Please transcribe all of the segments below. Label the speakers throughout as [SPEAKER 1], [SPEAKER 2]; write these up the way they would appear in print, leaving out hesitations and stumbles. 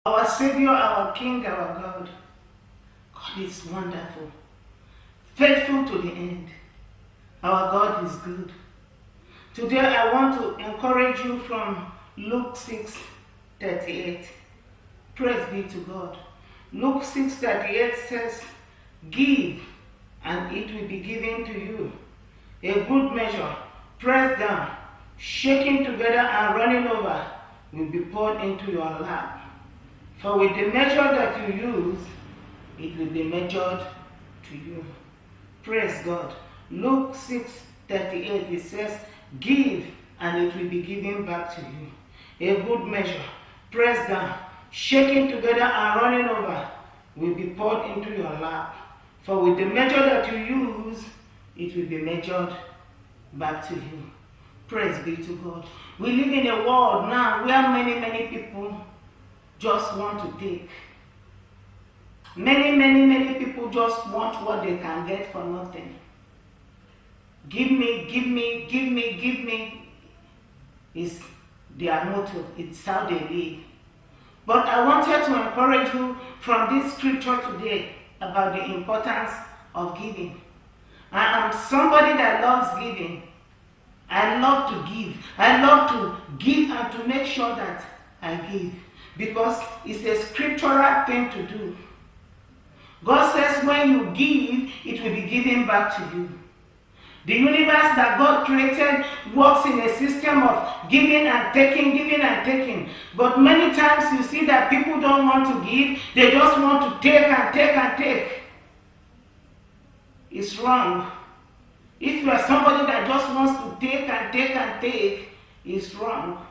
[SPEAKER 1] Our Savior, our King, our God. God is wonderful, faithful to the end. Our God is good. Today I want to encourage you from Luke 6:38. Praise be to God. Luke 6:38 says, "Give, and it will be given to you. A good measure, pressed down, shaken together and running over, will be poured into your lap. For with the measure that you use, it will be measured to you." Praise God. Luke 6:38, it says, "Give, and it will be given back to you. A good measure, pressed down, shaken together and running over, will be poured into your lap. For with the measure that you use, it will be measured back to you." Praise be to God. We live in a world now where many people just want to take. Many people just want what they can get for nothing. Give me, give me, give me, give me is their motto. It's how they live. But I wanted to encourage you from this scripture today about the importance of giving. I am somebody that loves giving. I love to give. I love to give and to make sure that I give, because it's a scriptural thing to do. God says when you give, it will be given back to you. The universe that God created works in a system of giving and taking, giving and taking. But many times you see that people don't want to give, they just want to take and take and take. It's wrong. If you are somebody that just wants to take and take and take, it's wrong.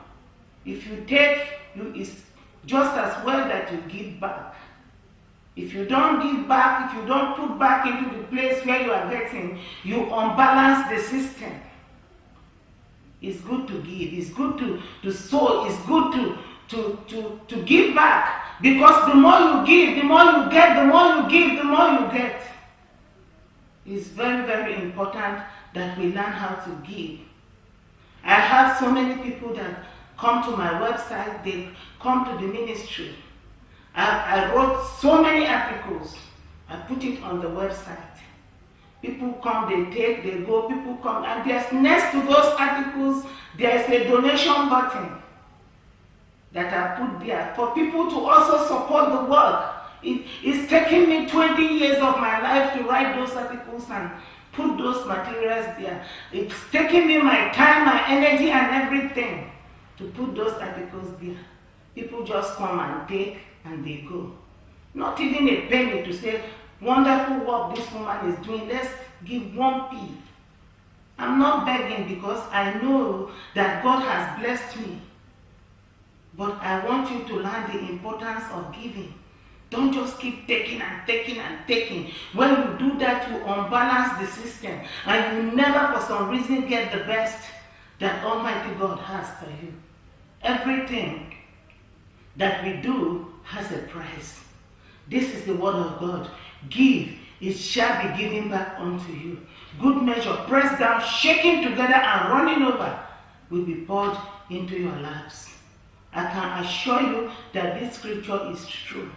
[SPEAKER 1] If you take, it's just as well that you give back. If you don't give back, if you don't put back into the place where you are getting, you unbalance the system. It's good to give. It's good to sow. It's good to give back. Because the more you give, the more you get, the more you give, the more you get. It's very important that we learn how to give. I have so many people that come to my website, they come to the ministry. I wrote so many articles. I put it on the website. People come, they take, they go, people come, and there's next to those articles, there's a donation button that I put there for people to also support the work. It's taken me 20 years of my life to write those articles and put those materials there. It's taken me my time, my energy and everything to put those articles there. People just come and take and they go. Not even a penny to say, wonderful work this woman is doing, let's give 1p. I'm not begging because I know that God has blessed me. But I want you to learn the importance of giving. Don't just keep taking and taking and taking. When you do that, you unbalance the system and you never for some reason get the best that Almighty God has for you. Everything that we do has a price. This is the word of God. Give, it shall be given back unto you. Good measure, pressed down, shaken together and running over, will be poured into your laps. I can assure you that this scripture is true.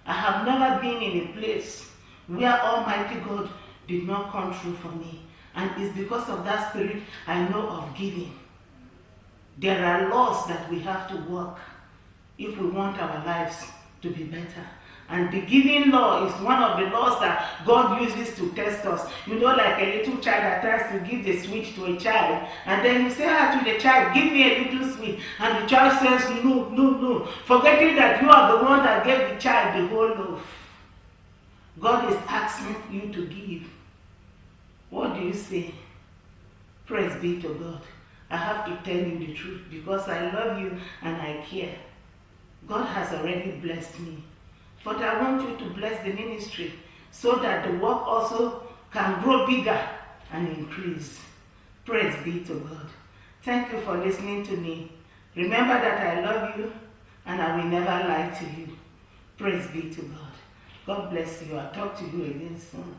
[SPEAKER 1] I have never been in a place where Almighty God did not come through for me. And it's because of that spirit I know of giving. There are laws that we have to work if we want our lives to be better. And the giving law is one of the laws that God uses to test us. You know, like a little child that tries to give the sweet to a child. And then you say to the child, give me a little sweet. And the child says, no, no, no. Forgetting that you are the one that gave the child the whole loaf. God is asking you to give. What do you say? Praise be to God. I have to tell you the truth because I love you and I care. God has already blessed me. But I want you to bless the ministry so that the work also can grow bigger and increase. Praise be to God. Thank you for listening to me. Remember that I love you and I will never lie to you. Praise be to God. God bless you. I'll talk to you again soon.